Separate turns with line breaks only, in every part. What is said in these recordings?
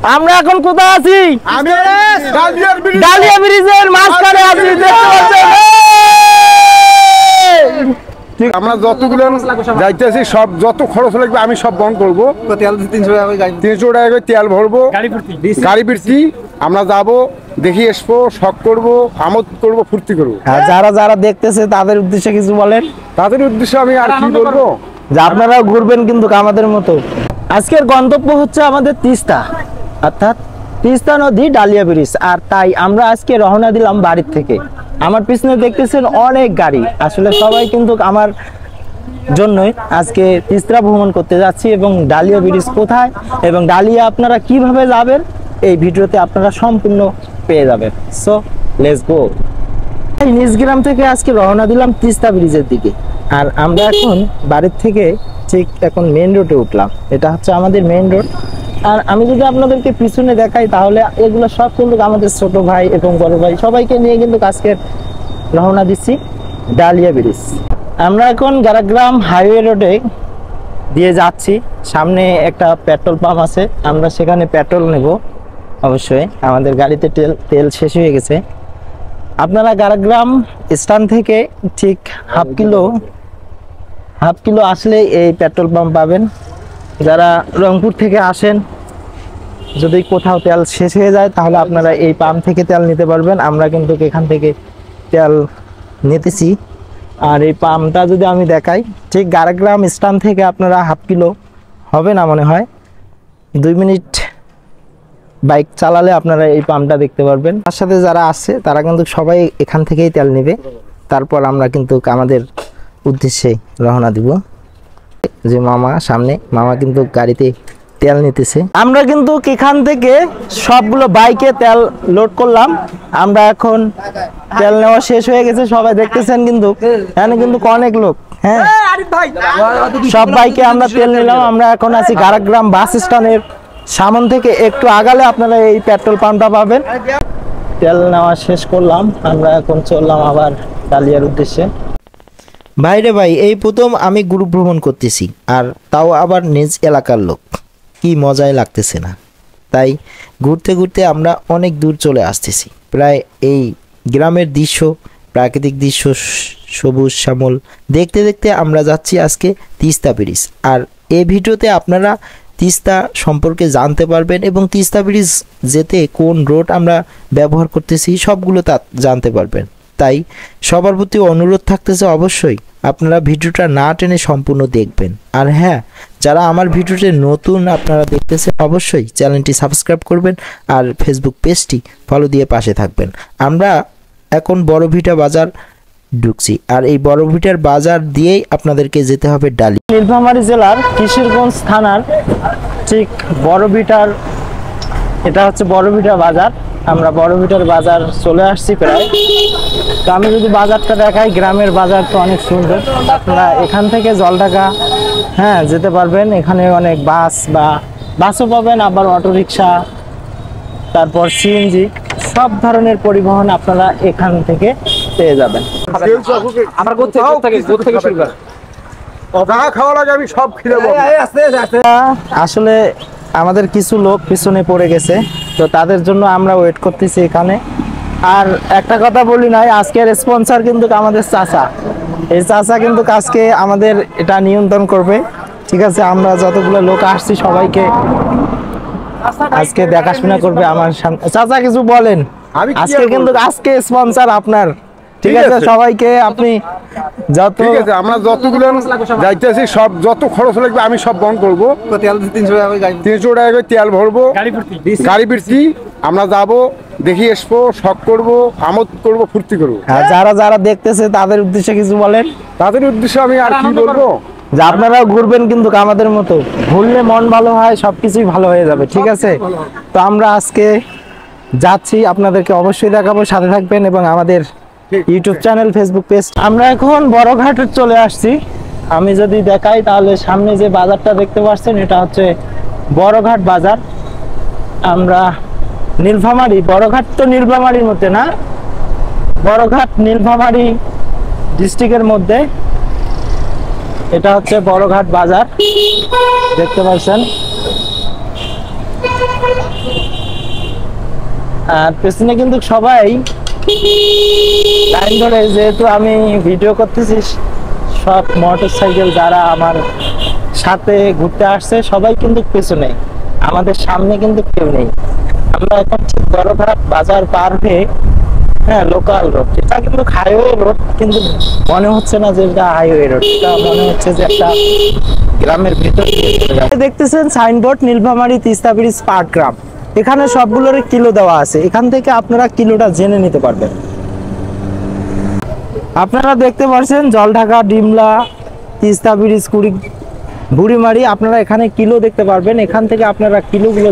আমরা এখন কোথায় আছি?
আমি
ডালিয়া ব্রিজের মাঝখানে আছি, দেখতে পাচ্ছেন।
আমরা যতগুলো যাইতেছি সব যত খরচ লাগবে আমি সব বহন করবো। 300 টাকা করে তেল ভরবো, গাড়ি ফিরছি। আমরা যাবো, দেখি আসবো, শখ করবো, আমোদ করবো, ফুর্তি করবো।
আর যারা যারা দেখতেছে তাদের উদ্দেশ্যে কিছু বলেন।
তাদের উদ্দেশ্যে আমি আর কি বলবো,
যে আপনারাও ঘুরবেন কিন্তু আমাদের মতো। আজকের গন্তব্য হচ্ছে আমাদের তিস্তা, অর্থাৎ তিস্তা নদী, ডালিয়া ব্রিজ। আর তাই আমরা আজকে রওনা দিলাম বাড়ির থেকে। আমার পিছনে দেখতেছেন অনেক গাড়ি, আসলে সবাই কিন্তু আমার জন্যই আজকে তিস্তা ভ্রমণ করতে যাচ্ছি। এবং ডালিয়া ব্রিজ কোথায় এবং ডালিয়া আপনারা কিভাবে যাবেন এই ভিডিওতে আপনারা সম্পূর্ণ পেয়ে যাবেন। So let's go. নিজ গ্রাম থেকে আজকে রওনা দিলাম তিস্তা ব্রিজের দিকে। আর আমরা এখন বাড়ির থেকে ঠিক এখন মেইন রোডে উঠলাম। এটা হচ্ছে আমাদের মেইন রোড। আর আমি যদি আপনাদেরকে পিছনে দেখাই তাহলে এগুলো সব কিন্তু আমাদের ছোট ভাই এবং বড় ভাই সবাইকে নিয়ে কিন্তু আজকে রওনা দিচ্ছি ডালিয়া ব্রিজ। আমরা এখন গারাগ্রাম হাইওয়ে রোডে দিয়ে যাচ্ছি। সামনে একটা পেট্রোল পাম্প আছে, আমরা সেখানে পেট্রোল নেব। অবশ্যই আমাদের গাড়িতে তেল শেষ হয়ে গেছে। আপনারা গারাগ্রাম স্ট্যান্ড থেকে ঠিক হাফ কিলো আসলে এই পেট্রোল পাম্প পাবেন। যারা রংপুর থেকে আসেন, যদি কোথাও তেল শেষ হয়ে যায় তাহলে আপনারা এই পাম্প থেকে তেল নিতে পারবেন। আমরা কিন্তু এখান থেকে তেল নিতেছি। আর এই পাম্পটা যদি আমি দেখাই, ঠিক গারাগ্রাম স্ট্যান্ড থেকে আপনারা হাফ কিলো হবে না মনে হয়, 2 মিনিট বাইক চালালে আপনারা এই পাম্পটা দেখতে পারবেন। তার সাথে যারা আসছে তারা কিন্তু সবাই এখান থেকেই তেল নেবে। তারপর আমরা কিন্তু আমাদের উদ্দেশ্যে রওনা দিব। যে মামা সামনে, মামা কিন্তু গাড়িতে তেল নিতেছে। আমরা কিন্তু এখান থেকে সবগুলো বাইকে তেল লোড করলাম। আমরা এখন তেল নেওয়া শেষ হয়ে গেছে, সবাই দেখতেছেন কিন্তু এখানে কিন্তু অনেক লোক। হ্যাঁ, সব বাইকে আমরা তেল নিলাম। আমরা এখন আছি গারাগ্রাম বাস স্ট্যান্ডের সামনে থেকে একটু আগালে আপনারা এই পেট্রোল পাম্পটা পাবেন। তেল নেওয়া শেষ করলাম, আমরা এখন চললাম আবার ডালিয়ার উদ্দেশ্যে। ভাইরে ভাই, এই প্রথম আমি গ্রুপ ভ্রমণ করতেছি, আর তাও আবার নিজ এলাকার লোক। কি মজাই লাগতেছে না? তাই ঘুরতে ঘুরতে আমরা অনেক দূর চলে আসতেছি। প্রায় এই গ্রামের দৃশ্য, প্রাকৃতিক দৃশ্য, সবুজ শ্যামল দেখতে দেখতে আমরা যাচ্ছি আজকে তিস্তা ব্রিজ। আর এই ভিডিওতে আপনারা তিস্তা সম্পর্কে জানতে পারবেন এবং তিস্তা ব্রিজ যেতে কোন রোড আমরা ব্যবহার করতেছি সবগুলো তা জানতে পারবেন। তাই সবার প্রতি অনুরোধ থাকতেছে অবশ্যই আপনারা ভিডিওটা না টেনে সম্পূর্ণ দেখবেন। আর হ্যাঁ, যারা আমার ভিডিওতে নতুন আপনারা দেখতেছেন অবশ্যই চ্যানেলটি সাবস্ক্রাইব করবেন আর ফেসবুক পেজটি ফলো দিয়ে পাশে থাকবেন। আমরা এখন বড়ভিটা বাজার ঢুকছি, আর এই বড়ভিটার বাজার দিয়েই আপনাদেরকে যেতে হবে ডালিয়া। নীলফামারী জেলার কিশোরগঞ্জ থানার ঠিক বড়ভিটার, এটা হচ্ছে বড়ভিটা বাজার। আমরা বড়ভিটার বাজার চলে আসছি প্রায়। তো আমি যদি বাজারটা দেখাই, গ্রামের বাজার তো অনেক সুন্দর। আপনারা এখান থেকে জলঢাকা যেতে পারবেন। এখানে অনেক বাসও পাবেন, আবার অটোরিকশা, তারপর সিএনজি, সব ধরনের পরিবহন আপনারা এখান থেকে পেয়ে যাবেন। আসলে আমাদের কিছু লোক পিছনে পড়ে গেছে, তো তাদের জন্য আমরা ওয়েট করতেছি এখানে। আর একটা কথা বলি নাই, আজকের স্পন্সর কিন্তু আমাদের চাচা। এই চাচা কিন্তু আজকে আমাদের এটা নিয়ন্ত্রণ করবে, ঠিক আছে? আমরা যতগুলো লোক আসছি সবাইকে আজকে দেখাশোনা করবে আমার সামনে। চাচা কিছু বলেন, আজকে স্পন্সর আপনার, ঠিক আছে? সবাইকে আপনি
ঠিক আছে, আমরা যতগুলো যাইতেছি সব যত খরচ লাগবে আমি সব বহন করবো। 300 টাকা করে তেল ভরবো, গাড়ি ফিরছি। আমরা যাবো, দেখি আসবো, শখ করবো, আমোদ করবো, ফুর্তি করবো।
আর যারা যারা দেখতেছে তাদের উদ্দেশ্যে কিছু বলেন।
তাদের উদ্দেশ্যে আমি আর কি বলবো,
যে আপনারাও ঘুরবেন কিন্তু আমাদের মতো। ঘুরলে মন ভালো হয়, সবকিছুই ভালো হয়ে যাবে, ঠিক আছে? তো আমরা আজকে যাচ্ছি, আপনাদেরকে অবশ্যই দেখাবো, সাথে থাকবেন এবং আমাদের ইউটিউব চ্যানেল, ফেসবুক পেজ। আমরা এখন বড়ঘাটে চলে আসছি। আমি যদি দেখাই তাহলে সামনে যে বাজারটা দেখতে পাচ্ছেন এটা হচ্ছে বড়ঘাট বাজার। আমরা নীলফামারী, বড়ঘাট তো নীলফামারীর মধ্যে না, বড়ঘাট নীলফামারী ডিস্ট্রিক্টের মধ্যে। এটা হচ্ছে বড়ঘাট বাজার, দেখতে পাচ্ছেন। আর পেছনে কিন্তু সবাই লাইন ধরে, যেহেতু আমি ভিডিও করতেছি, সব মোটরসাইকেল যারা আমার সাথে ঘুরতে আসছে সবাই কিন্তু পেছনে, আমাদের সামনে কিন্তু কেউ নেই। আমরা এখন ঠিক বড়ঘাট বাজার পার হয়ে, হ্যাঁ, লোকাল রোড, এটা কিন্তু হাইওয়ে রোড, কিন্তু মনে হচ্ছে না যে এটা হাইওয়ে রোড, এটা মনে হচ্ছে যে একটা গ্রামের ভিতর দিয়ে চলে যাচ্ছে। দেখতেছেন সাইনবোর্ড নীলফামারী তিস্তা ব্রিজ পাটগ্রাম, এখানে সবগুলোর কিলো দেওয়া আছে, এখান থেকে আপনারা কিলোটা জেনে নিতে পারবেন। আপনারা দেখতে পাচ্ছেন জলঢাকা, ডিমলা, তিস্তা ব্রিজ, বুড়িমারি, আপনারা এখানে কিলো দেখতে পারবেন, এখান থেকে আপনারা কিলোগুলো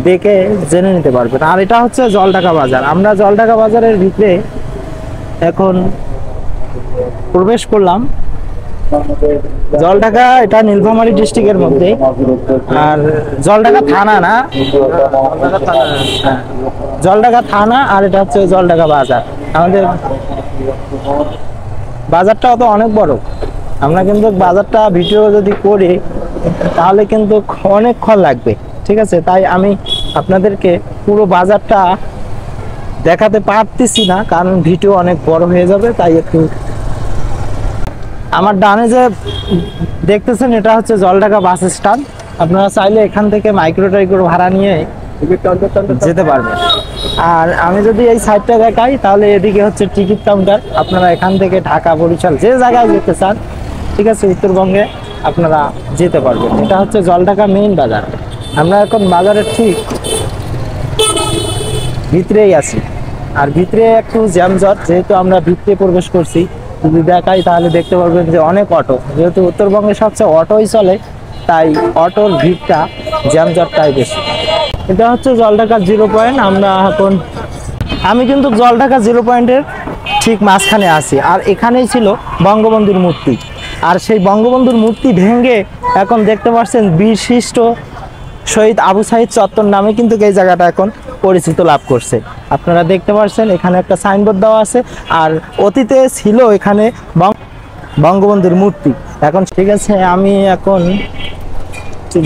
দেখে জেনে নিতে পারবেন। আর এটা হচ্ছে জলঢাকা বাজার, আমরা জলঢাকা বাজারের ভিতরে এখন প্রবেশ করলাম। জলঢাকা এটা নীলফামারী ডিস্ট্রিক্টের মধ্যে, আর জলঢাকা থানা না, জলঢাকা থানা, আর এটা হচ্ছে জলঢাকা বাজার। আমাদের বাজারটাও তো অনেক বড়, আমরা কিন্তু বাজারটা ভিডিও যদি করি তাহলে কিন্তু অনেকক্ষণ লাগবে, ঠিক আছে? তাই আমি আপনাদেরকে পুরো বাজারটা দেখাতে পারতেছি না, কারণ ভিডিও অনেক বড় হয়ে যাবে। তাই একটু, আমার ডানে যে দেখতেছেন এটা হচ্ছে জলঢাকা বাস স্ট্যান্ড, আপনারা চাইলে এখান থেকে মাইক্রো ভাড়া নিয়ে যেতে পারবেন। আর আমি যদি এই সাইডটা দেখাই তাহলে এদিকে হচ্ছে টিকিট কাউন্টার, আপনারা এখান থেকে ঢাকা, বরিশাল, যে জায়গায় যেতে চান, ঠিক আছে, উত্তরবঙ্গে আপনারা যেতে পারবেন। এটা হচ্ছে জলঢাকা মেইন বাজার, আমরা এখন বাজারের ঠিক ভিতরেই আছি। আর ভিতরে একটু জ্যামজট, যেহেতু আমরা ভিতরে প্রবেশ করছি, যদি দেখাই তাহলে দেখতে পারবেন যে অনেক অটো, যেহেতু উত্তরবঙ্গে সবচেয়ে অটোই চলে, তাই অটোর ভিড়টা, জ্যামজটটাই বেশি। এটা হচ্ছে জলঢাকা 0 পয়েন্ট, আমি কিন্তু জলঢাকা 0 পয়েন্টের ঠিক মাঝখানে আছি। আর এখানেই ছিল বঙ্গবন্ধুর মূর্তি, আর সেই বঙ্গবন্ধুর মূর্তি ভেঙে এখন দেখতে পাচ্ছেন বিশিষ্ট শহীদ আবু সাইদ চত্বর নামে কিন্তু এই জায়গাটা এখন পরিচিত লাভ করছে। আপনারা দেখতে পাচ্ছেন এখানে একটা সাইনবোর্ড দেওয়া আছে, আর অতীতে ছিল এখানে বঙ্গবন্ধুর মূর্তি। এখন ঠিক আছে, আমি এখন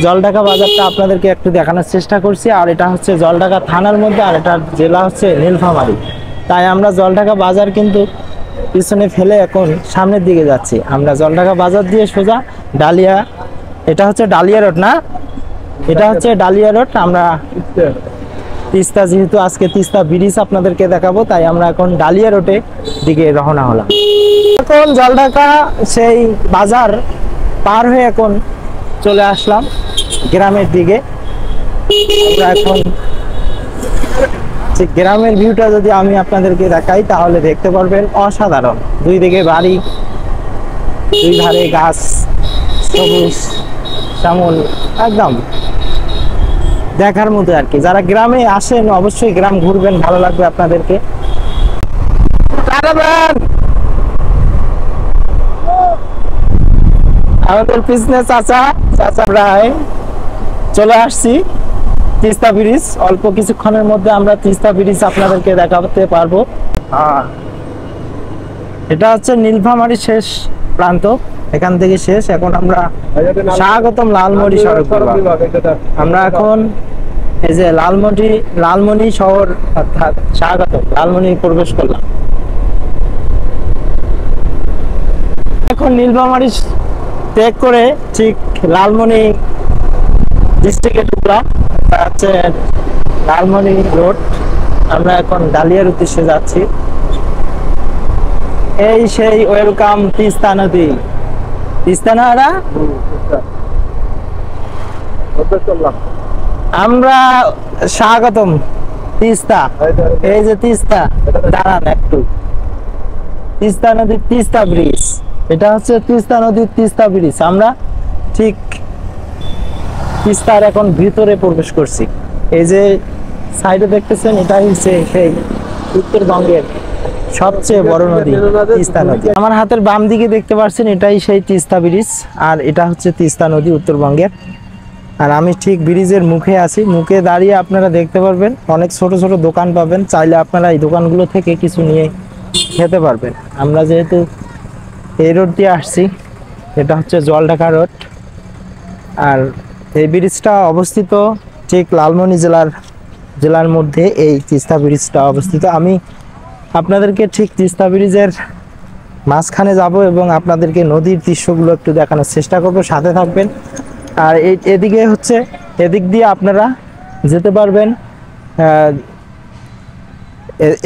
জলঢাকা বাজারটা আপনাদেরকে একটু দেখানোর চেষ্টা করছি। আর এটা হচ্ছে জলঢাকা থানার মধ্যে, আর এটা জেলা হচ্ছে নীলফামারী। তাই আমরা জলঢাকা বাজার কিন্তু পিছনে ফেলে এখন সামনের দিকে যাচ্ছি। আমরা জলঢাকা বাজার দিয়ে সোজা ডালিয়া, এটা হচ্ছে ডালিয়া রোড না, এটা হচ্ছে ডালিয়া রোড। আমরা তিস্তা, যেহেতু আজকে তিস্তা ব্রিজ আপনাদেরকে দেখাবো, তাই আমরা এখন ডালিয়া রোডে দিকে রওনা হলাম। এখন জলঢাকা সেই বাজার পার হয়ে এখন চলে আসলাম গ্রামের দিকে। আমরা এখন গ্রামের ভিউটা যদি আমি আপনাদেরকে দেখাই তাহলে দেখতে পারবেন অসাধারণ, দুই দিকে বাড়ি, দুই ধারে গাছ, সবুজ শ্যামল, একদম দেখার মতো আর কি। যারা গ্রামে আসেন অবশ্যই গ্রাম ঘুরবেন, ভালো লাগবে আপনাদেরকে। আমাদের পিছনে চাচা প্রায় চলে আসছি তিস্তা ব্রিজ, অল্প কিছুক্ষণের মধ্যে আমরা তিস্তা ব্রিজ আপনাদেরকে দেখাতে পারবো। এটা হচ্ছে নীলফামারী শেষ প্রান্ত, এখান থেকে শেষ। এখন আমরা স্বাগতম লালমনি সড়ক, আমরা এখন এই যে লালমনি শহর, অর্থাৎ স্বাগতম লালমনি প্রবেশ করলাম। এখন নীলফামারী ত্যাগ করে ঠিক লালমনি ডিস্ট্রিক্টে ঢুকলাম, হচ্ছে লালমনি রোড। আমরা এখন ডালিয়ার উদ্দেশ্যে যাচ্ছি। এই সেই ওয়েলকাম তিস্তা নদী, তিস্তা না, আমরা স্বাগতম তিস্তা, এই যে তিস্তা, দাঁড়ান একটু, তিস্তা নদীর তিস্তা ব্রিজ, এটা হচ্ছে তিস্তা নদীর তিস্তা ব্রিজ। আমরা ঠিক তিস্তার এখন ভিতরে প্রবেশ করছি। এই যে সাইডে দেখতেছেন, এটা হচ্ছে সেই উত্তরবঙ্গের সবচেয়ে বড় নদী তিস্তা নদী। আমার হাতের বাম দিকে দেখতে পাচ্ছেন এটাই সেই তিস্তা ব্রিজ, আর এটা হচ্ছে তিস্তা নদী উত্তরবঙ্গের। আর আমি ঠিক ব্রিজের মুখে আছি, মুখে দাঁড়িয়ে আপনারা দেখতে পারবেন অনেক ছোট ছোট দোকান পাবেন, চাইলে আপনারা এই দোকানগুলো থেকে কিছু নিয়ে খেতে পারবেন। আমরা যেহেতু এই রোড দিয়ে আসছি, এটা হচ্ছে জলঢাকা রোড। আর এই ব্রিজটা অবস্থিত ঠিক লালমনি জেলার মধ্যে এই তিস্তা ব্রিজটা অবস্থিত। আমি আপনাদেরকে ঠিক তিস্তা ব্রিজের মাঝখানে যাব এবং আপনাদেরকে নদীর দৃশ্যগুলো একটু দেখানোর চেষ্টা করব, সাথে থাকবেন। আর এদিকে হচ্ছে এদিক দিয়ে আপনারা যেতে পারবেন,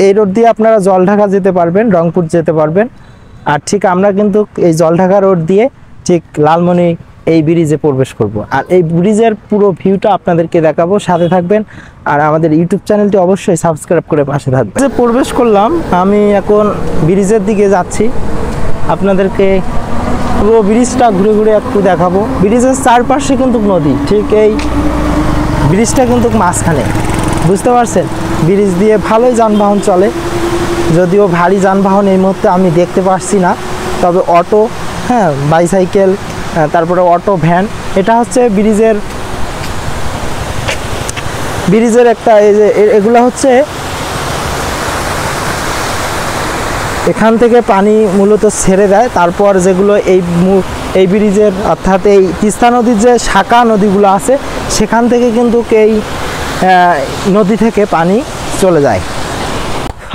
এই রোড দিয়ে আপনারা জলঢাকা যেতে পারবেন, রংপুর যেতে পারবেন। আর ঠিক আমরা কিন্তু এই জলঢাকা রোড দিয়ে ঠিক লালমনি এই ব্রিজে প্রবেশ করব। আর এই ব্রিজের পুরো ভিউটা আপনাদেরকে দেখাবো, সাথে থাকবেন। আর আমাদের ইউটিউব চ্যানেলটি অবশ্যই সাবস্ক্রাইব করে পাশে থাকবেন। যে প্রবেশ করলাম, আমি এখন ব্রিজের দিকে যাচ্ছি, আপনাদেরকে পুরো ব্রিজটা ঘুরে ঘুরে একটু দেখাবো। ব্রিজের চারপাশে কিন্তু নদী, ঠিক এই ব্রিজটা কিন্তু মাঝখানে, বুঝতে পারছেন? ব্রিজ দিয়ে ভালোই যানবাহন চলে, যদিও ভারী যানবাহন এই মুহূর্তে আমি দেখতে পাচ্ছি না, তবে অটো, হ্যাঁ, বাইসাইকেল, তারপরে অটো, ভ্যান, এটা হচ্ছে ব্রিজের একটা, এই যে এগুলো হচ্ছে এখান থেকে পানি মূলত ছেড়ে দেয়, তারপর যেগুলো এই ব্রিজের অর্থাৎ এই তিস্তা নদীর যে শাখা নদীগুলো আছে সেখান থেকে কিন্তু এই নদী থেকে পানি চলে যায়।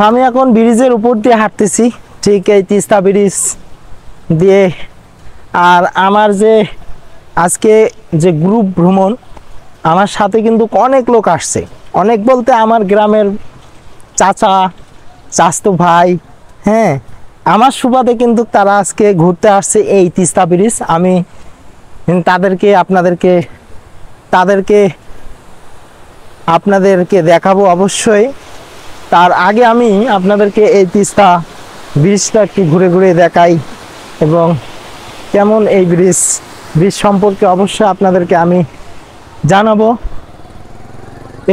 আমি এখন ব্রিজের উপর দিয়ে হাঁটতেছি, ঠিক এই তিস্তা ব্রিজ দিয়ে। আর আমার যে আজকে যে গ্রুপ ভ্রমণ, আমার সাথে কিন্তু অনেক লোক আসছে, অনেক বলতে আমার গ্রামের চাচাতো ভাই, হ্যাঁ, আমার সুবাদে কিন্তু তারা আজকে ঘুরতে আসছে এই তিস্তা ব্রিজ। আমি আপনাদেরকে দেখাবো অবশ্যই। তার আগে আমি আপনাদেরকে এই তিস্তা ব্রিজটা একটু ঘুরে ঘুরে দেখাই এবং কেমন এই ব্রিজ সম্পর্কে অবশ্যই আপনাদেরকে আমি জানাবো।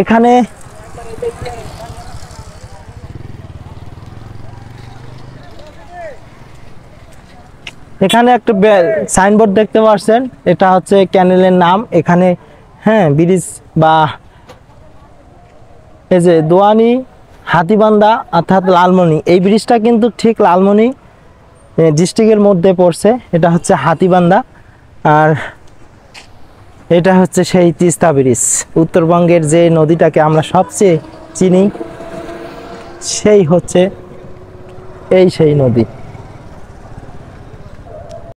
এখানে একটা সাইনবোর্ড দেখতে পাচ্ছেন, এটা হচ্ছে ক্যানেলের নাম। এখানে, হ্যাঁ, ব্রিজ বা এই যে দোয়ানি হাতিবান্ধা অর্থাৎ লালমনি, এই ব্রিজটা কিন্তু ঠিক লালমনি ডিস্ট্রিক্টের মধ্যে পড়ছে। এটা হচ্ছে হাতিবান্ধা, আর এটা হচ্ছে সেই তিস্তা ব্রিজ। উত্তরবঙ্গের যে নদীটাকে আমরা সবচেয়ে চিনি সেই হচ্ছে সেই নদী।